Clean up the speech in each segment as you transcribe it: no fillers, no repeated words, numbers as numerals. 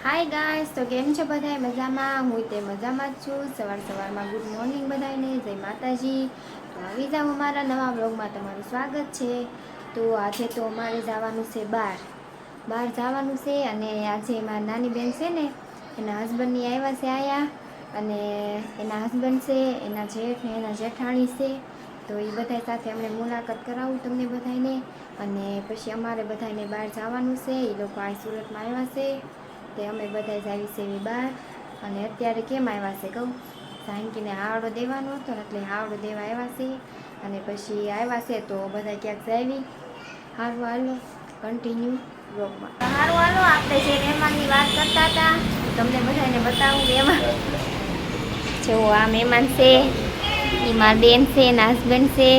Hi guys, तो केम छो बधाई मजामां? हूँ ते मजामां ज छूं। सवार गुड मॉर्निंग बधाईने, जय माताजी। तो આવી જાવ અમારા નવા બ્લોગમાં તમારું સ્વાગત છે। તો આજે તો અમારે જવાનું છે બહાર જવાનું છે અને આજે મારી નાની બેન છે ને એના હસબન્ડની આવ્યા છે આયા અને એના હસબન્ડ છે, એના જેઠ ને એના જેઠાણી છે। તો એ બધા સાથે અમને મુલાકાત કરાવું તમને બધાને અને પછી અમારે બધાને બહાર જવાનું છે। એ લોકો આ સુરતમાં આવ્યા છે તે અમે બધા જાવી છે બહાર અને અત્યારે કેમ આવ્યા છે કહું, સાંકીને હાવડો દેવાનો હતો ને એટલે હાવડો દેવા આવ્યા છે અને પછી આવ્યા છે તો બધા ક્યાંક જાવી। સારું હાલો કન્ટિન્યુ બ્લોગમાં। સારું હાલો, આપણે જે મહેમાનની વાત કરતા હતા તમને બધાને બતાવું। મહેમાન જો આ મહેમાન છે, એ મારી બેન છે, એના હસબન્ડ છે,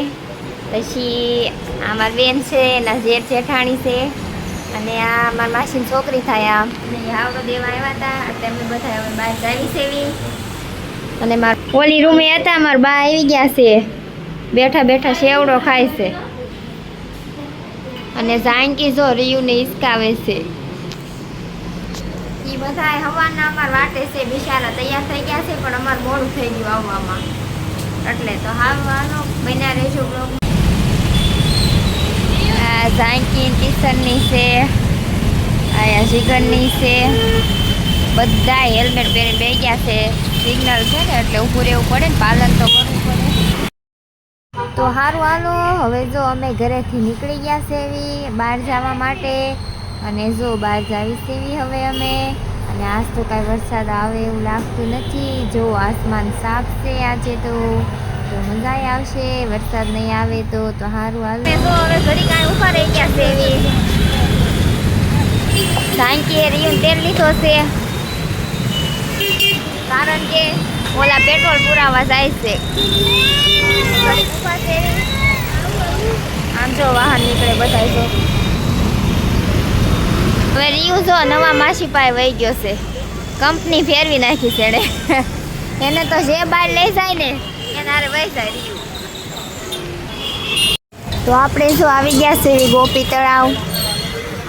પછી આ મારી બેન છે, એના જેઠ જેઠાણી છે અને આ મારી માસીની છોકરી થાય અને હાવડો દેવા આવ્યા હતા એટલે અમે બધા હવે બહાર જાવી સેવી અને મારા ઓલી રૂમે હતા મારા બા આવી ગયા છે, બેઠા બેઠા સેવડો ખાય છે અને જાનકી જો રિયુને હિસકાવે છે। એ બધા હવાના અમાર વાટે છે, બિચારા તૈયાર થઈ ગયા છે પણ અમારે મોડું થઈ ગયું આવવામાં એટલે તો હાલો બન્યા રહેજો બ્લોગ। જાનકી કિશનની છે, અહીંયા જીગરની છે, બધા હેલ્મેટ પહેરીને બેસી ગયા છે। સિગ્નલ છે ને એટલે ઊભું રહેવું પડે ને, પાલન તો કરવું પડે। તો સારું હાલો, હવે જો અમે ઘરેથી નીકળી ગયા છે એવી બહાર જવા માટે અને જો બહાર જાવી સેવી હવે અમે અને આજ તો કાંઈ વરસાદ આવે એવું લાગતું નથી। જો આસમાન સાફ છે આજે તો મજા આવશે, વરસાદ નહીં આવે તો સારું હાલ। તો હવે ઘડી કાંઈ ઊભા રહી ગયા છે એવી સાંકીએ રિયું તેલ લીધો છે કારણ કે ઓલા પેટ્રોલ પુરાવા જાય છે। આમ જો વાહન નીકળે બધા જો હવે રિયું જો નવા માસી પાસે વહી ગયો છે, કંપની ફેરવી નાખી છે એને તો જે બહાર લઈ જાય ને એનારે વહી જાય રિયું। તો આપણે જો આવી ગયા છે ગોપી તળાવ,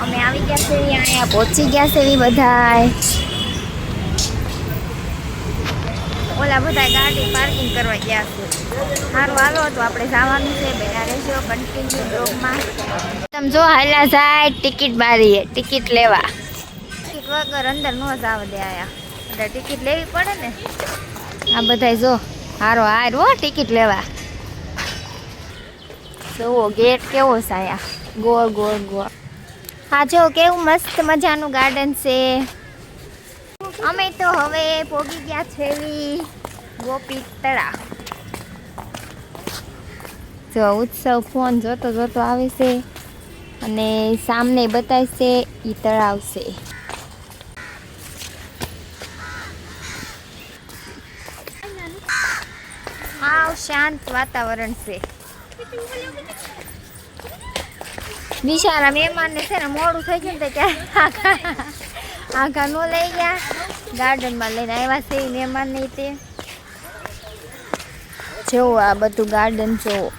અમે આવી ગયા છે અહીંયા પહોંચી ગયા છે બધાય। ઓલા બધા ગાડી પાર્કિંગ કરવા ગયા છે। સારું હાલો, તો આપણે જવાનું છે, બન્યા રહેજો કન્ટિન્યુ બ્લોગમાં। તમે જો હાલ્યા જાય ટિકિટ બારીએ ટિકિટ લેવા, ટિકિટ વગર અંદર ન જવા દે આયા એટલે ટિકિટ લેવી પડે ને। આ બધા જો હારો હારો ટિકિટ લેવા। જુઓ ગેટ કેવો છે આયા, ગોળ ગોળ ગોળ। હા જો કેવું મસ્ત મજાનું ગાર્ડન છે। અમે તો હવે પોગી ગયા છે ગોપી તળાવ। જો ઉત્સવ ફોન જોતો જોતો આવે છે અને સામને બતાવશે એ તળાવ છે। હાવ શાંત વાતાવરણ છે। બિચારા મહેમાનને છે ને મોડું થઈ ગયું ને ત્યાં આખા નો લઈ ગયા, ગાર્ડનમાં લઈને આવ્યા છે મહેમાન નહીં તે જોવો આ બધું ગાર્ડન જોવો,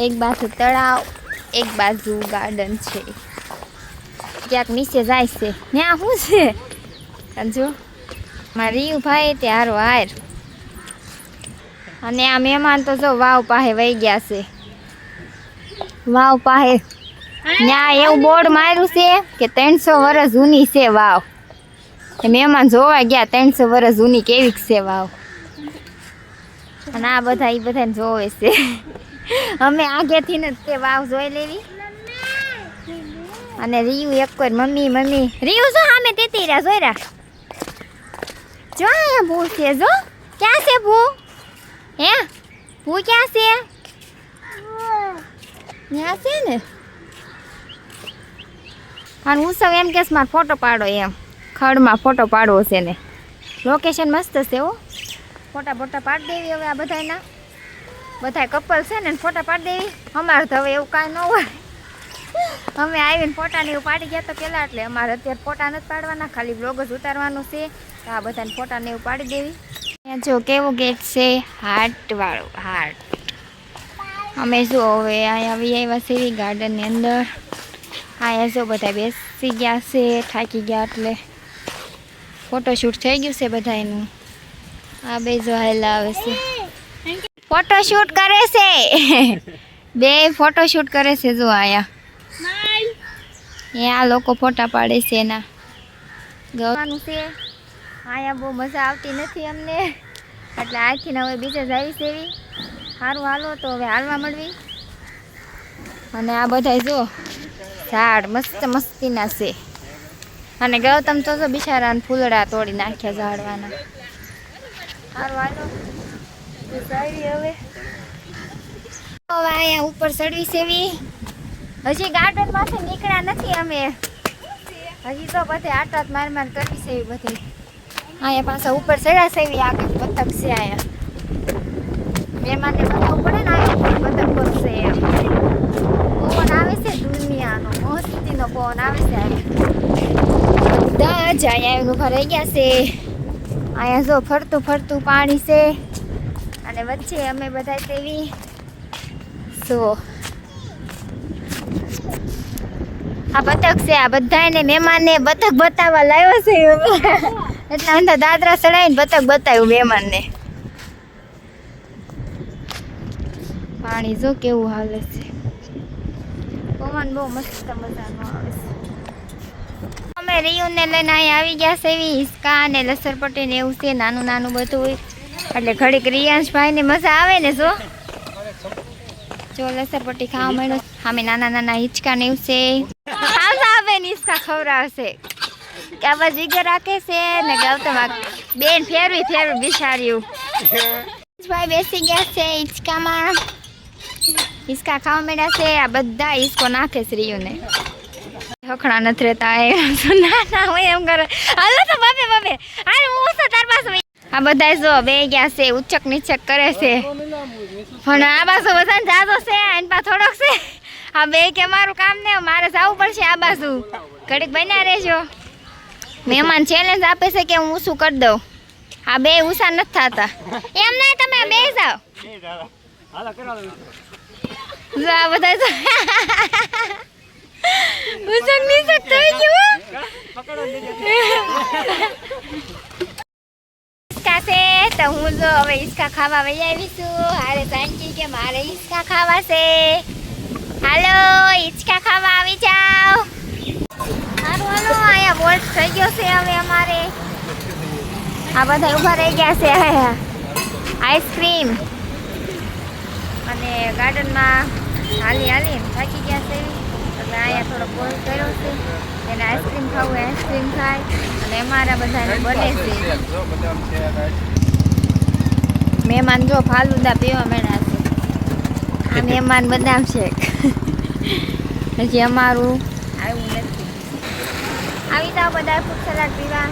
એક બાજુ તળાવ એક બાજુ ગાર્ડન છે, ક્યાંક નીચે જાય છે ત્યાં શું છે જો મારા રીયુ ભાઈ તે હારો હાર અને આ મહેમાન તો જો વાવ પાસે વહી ગયા છે। વાવ પાસે ત્યાં એવું બોર્ડ માર્યું છે કે 300 વર્ષ જૂની છે વાવ, મહેમાન જોવા ગયા 300 વર્ષ જૂની કેવી છે વાવ અને આ બધા એ બધાને જોવે છે। અમે આગેથી ને તે વાવ જોઈ લેવી અને રીયુ એક કોઈ મમ્મી મમ્મી રીયુ જો સામે તેતી રહ્યા જોઈ રાખ જો અહીંયા ભૂ છે, જો ક્યાં છે ભૂ, હે ભૂ ક્યાં છે, ત્યાં છે ને। અને ઉત્સવ એમ કેસ માં ફોટો પાડો એમ ખડમાં ફોટો પાડવો છે ને, લોકેશન મસ્ત છે હો, ફોટા ફોટા પાડી દેવી હવે આ બધાના બધા કપલ છે ને ફોટા પાડી દેવી। અમારે તો હવે એવું કાંઈ ન હોય, અમે આવીને ફોટા ને એવું પાડી ગયા તો પેલા એટલે અમારે અત્યારે ફોટા નથી પાડવાના, ખાલી બ્લોગ જ ઉતારવાનું છે તો આ બધાને ફોટા ને એવું પાડી દેવી। અહીંયા જો કેવું ગેટ છે હાર્ટ વાળો હાર્ટ। અમે જો હવે અહીંયા આવી આવ્યા છે ગાર્ડનની અંદર અહીંયા જો બધા બેસી ગયા છે, થાકી ગયા એટલે ફોટોશૂટ થઈ ગયું છે બધા એનું. આ બે જો હાલા આવે છે, ફોટોશૂટ કરે છે. બે ફોટોશૂટ કરે છે જો આયા. આ લોકો ફોટા પાડે છે એના. ગવાનું છે આયા બહુ મજા આવતી નથી અમને, એટલે આજથી હવે બીજે જાવી છે એવી. સારું હાલો તો હવે હાલવા મળવી. અને આ બધા જો ઝાડ મસ્ત મસ્તીના છે. અને ગૌતમ તો બિચારાને ફૂલડા તોડી નાખ્યા ઝાડવાના. સારું હાલો હવે અહીંયા ઉપર ચડવી સેવી. હજી ગાર્ડનમાંથી નીકળ્યા નથી અમે, હજી તો બધે આટાત માર કરવી છે એવી બધી. અહીંયા પાછા ઉપર ચડ્યા સેવી. આગળ બતક છે અહીંયા. મહેમાનને બતાવવું પડે ને અહીંયા બતક કરશે એમ. પવન આવે છે દુનિયાનો, મસ્તીનો પવન આવે છે. બધા જ અહીંયા ઉભા રહી ગયા છે. અહીંયા જો ફરતું ફરતું પાણી છે અને વચ્ચે અમે બધા તેવી જો આ બતક છે. આ બધાને મહેમાનને બતક બતાવવા લાવ્યો છે એટલે અંદર દાદરા ચડાવીને બતક બતાવ્યું મહેમાનને. પાણી જો કેવું હાલે છે. પવન બહુ મસ્ત મજાનો આવે છે. અમે રિયુને લઈને અહીંયા આવી ગયા છે. એવી હિસકા અને લસરપટ્ટી ને એવું છે, નાનું નાનું બધું હોય એટલે ઘડીક રિયાંશભાઈ ને મજા આવે ને. જો લસરપટ્ટી ખાવા મળ્યો. અમે નાના નાના હિંચકા ને એવું છે. આવે ને હિંચકા ખવડાવશે. આ બાજુ વિગર રાખે છે ને ગૌતમ બેન ફેરવી ફેરવી બિચાર્યું. ભાઈ બેસી ગયા છે હિંચકામાં. હિંચકા ખાવા મળ્યા છે. આ બધા હિંચકો નાખે છે રિયુને. હખણા નથી રહેતા ના ના હોય એમ કરે. હાલો તો બાપે બાપે હાલ હું તો તાર પાસે. આ બધા જો બે ગયા છે, ઉચક નીચક કરે છે. પણ આ બાજુ બધાને જાતો છે, એન પા થોડોક છે. આ બે કે મારું કામ ને મારે જવું પડશે આ બાજુ. ઘડીક બન્યા રહેજો. મહેમાન ચેલેન્જ આપે છે કે હું ઊંચું કરી દઉં. આ બે ઊંચા નથી થતા એમ નહીં. તમે બે જાઓ. આ બધા ઉચક નીચક થઈ ગયું. તો હું જો હવે હિંચકા ખાવા વહી આવીશું. હારે જાનકી કે મારે હિંચકા ખાવા છે. હાલો હિંચકા ખાવા આવી જાઓ. સારું હાલો અહીંયા બોલ્ટ થઈ ગયો છે હવે અમારે. આ બધા ઊભા રહી ગયા છે. આઈસ્ક્રીમ અને ગાર્ડનમાં હાલી હાલીને થાકી ગયા છે. એટલે અહીંયા થોડો બોલ કર્યો છે. એને આઈસ્ક્રીમ ખાવું આઈસ્ક્રીમ ખાય. અને અમારા બધાને બને છે. મહેમાન જો ફાલુદા પીવા માંડ્યા છે. આ મહેમાન બદામ શેક. હજી અમારું આવ્યું નથી. આવી જાઓ બધા ફ્રૂટ સલાડ પીવા.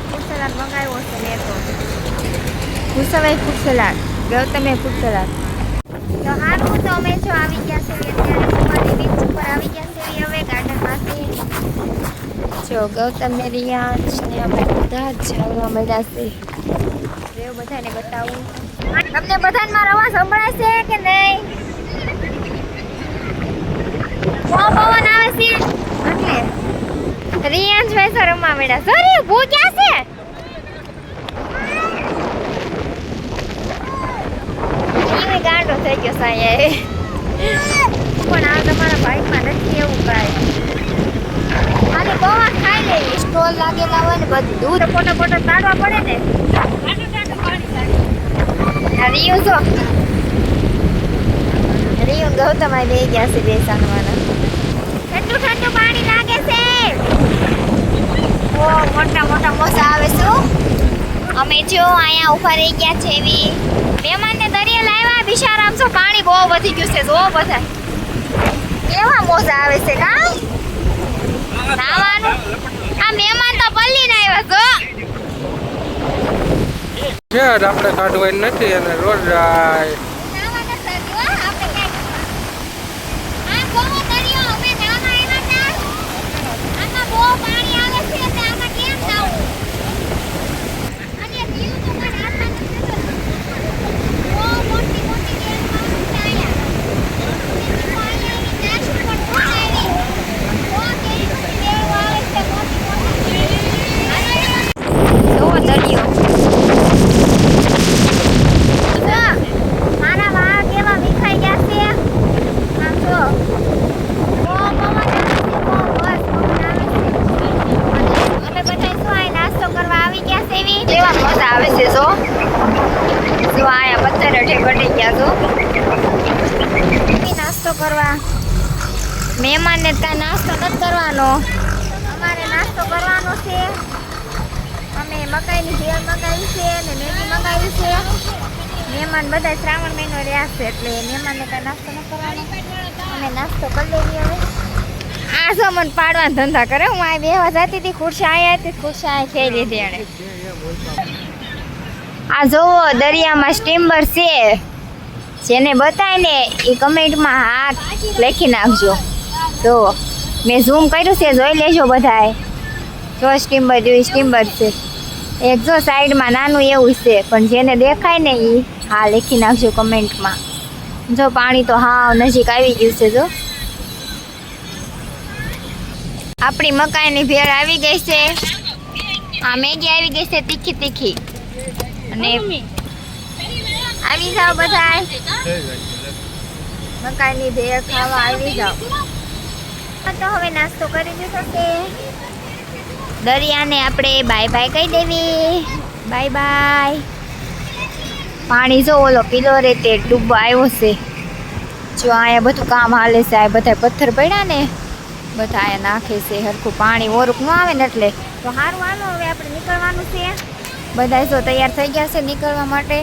ફ્રૂટ સલાડ મંગાવ્યો છે મેં તો. ભૂસવાય ફ્રૂટ સલાડ, ગૌતમે ફ્રૂટ સલાડ. તો સારું તો અમે જો આવી ગયા છે અત્યારે સુવાની બીચ ઉપર આવી ગયા છે હવે ગાર્ડન પાસે. જો ગૌતમ ને રિયાંશ ને અમે બધા જ આવવા મળ્યા છે. એવું બધાને બતાવું. તમને બધાને મારો અવાજ સંભળાય છે કે નહીં? બહુ પવન આવે છે એટલે રિયાંશભાઈ સર રમવા મળ્યા. સોરી ભૂ ક્યાં છે? એ ગાંડો થઈ ગયો સાહેબ. પણ આ તમારા બાઈકમાં નથી એવું કાંઈ. આને બહુ ખાઈ લે. સ્ટોલ લાગેલા હોય ને બધું ફોટો ફોટો કાઢવા પડે ને. રિયુ જો રિયુ ગૌતમ આ બે ગયા છે બેસાડવાના. ઠંડુ ઠંડુ પાણી લાગે છે. ઓ મોટા મોટા મોજા આવે છે. અમે જો અહીંયા ઉભા રહી ગયા છે એવી. મહેમાનને દરિયા લાવ્યા બિચારા. આમ તો પાણી બહુ વધી ગયું છે. જો બધા કેવા મોજા આવે છે. કા નાવાનું આ મહેમાન તો પલ્લીને આવ્યા છો. આપણે કાઢવાની નથી અને રોજ કરવા. મહેમાનને કાંઈ નાસ્તો નથી કરવાનો, અમારે નાસ્તો કરવાનો છે. અમે મકાઈની ભેળ મંગાવી છે અને મેગી મંગાવી છે. મહેમાન બધા શ્રાવણ મહિનો રહ્યા છે એટલે મહેમાનને કાંઈ નાસ્તો ન કરવાનો. અમે નાસ્તો કરી લેવી હવે. આ જો મને પાડવાના ધંધા કરે. હું આ બેહવા જતી હતી, ખુરશી અહીંયા હતી, ખુરશી અહીંયા ખેઈ લીધી એણે. આ જોવો દરિયામાં સ્ટીમર છે. જેને બતાય ને એ કમેન્ટમાં હાથ લખી નાખજો. જો મેં ઝૂમ કર્યું છે, જોઈ લેજો બધાએ. જો સ્ટીમર જેવી સ્ટીમર છે. એક જો સાઈડમાં નાનું એવું છે, પણ જેને દેખાય ને એ હા લખી નાખજો કમેન્ટમાં. જો પાણી તો હાવ નજીક આવી ગયું છે. જો આપણી મકાઈની ભેળ આવી ગઈ છે. આ મેગી આવી ગઈ છે તીખી તીખી. અને આવી જાઓ બધા મકાઈની ભેળ ખાવા આવી જાઓ. તો હવે નાસ્તો કરી દીધો છે. દરિયાને આપણે બાય બાય કહી દેવી. Bye bye. પાણી જો ઓલો પીલો રેતે ડૂબો આવ્યો છે. જો અહીંયા બધું કામ હાલે છે. આ બધા પથ્થર પડ્યા ને બધા અહીંયા નાખે છે. હરખું પાણી ઓરુક ન આવે ને એટલે. તો સારું હાલો હવે આપણે નીકળવાનું છે. બધા જો તૈયાર થઈ ગયા છે નીકળવા માટે.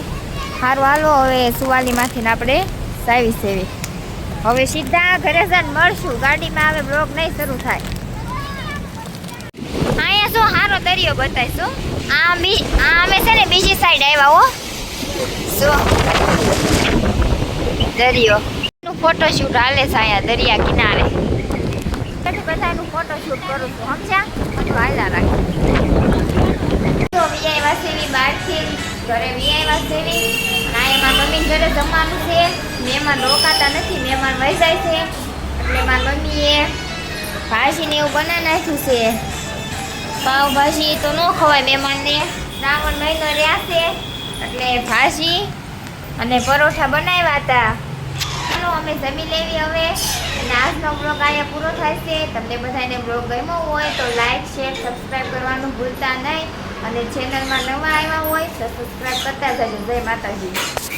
સારું હાલો હવે સુવાલીમાંથી આપણે સાવી સેવી. હવે સીધા ઘરે જઈને મળશું. ગાડીમાં હવે બ્લોગ નહીં શરૂ થાય. અહીંયા જો સારો દરિયો બતાવીશું. આ અમે છે ને બીજી સાઈડ આવ્યા હો. જો દરિયો ફોટોશૂટ હાલે છે અહીંયા દરિયા કિનારે. બધાનું ફોટોશૂટ કરું છું, સમજ્યા? બધું હાલ્યા રાખે. તો વીઆઈવા સેવી બહારથી ઘરે વીઆઈવા સેવી. ના એમાં મમ્મી ઘરે જમવાનું છે. મહેમાન રોકાતા નથી, મહેમાન વહી જાય છે. એટલે મારી મમ્મીએ ભાજીને એવું બનાવી નાખ્યું છે. પાવભાજી તો ન ખવાય મહેમાનને. શ્રાવણ મહિનો રહ્યા છે એટલે ભાજી અને પરોઠા બનાવ્યા હતા. ચાલો અમે જમી લેવી હવે. અને આજનો બ્લોગ અહીંયા પૂરો થાય છે. તમને બધાને બ્લોગ ગમ્યો હોય તો લાઈક શેર સબસ્ક્રાઈબ કરવાનું ભૂલતા નહીં. અને ચેનલમાં નવા આવ્યા હોય તો સબસ્ક્રાઈબ કરતા જજો. જય માતાજી.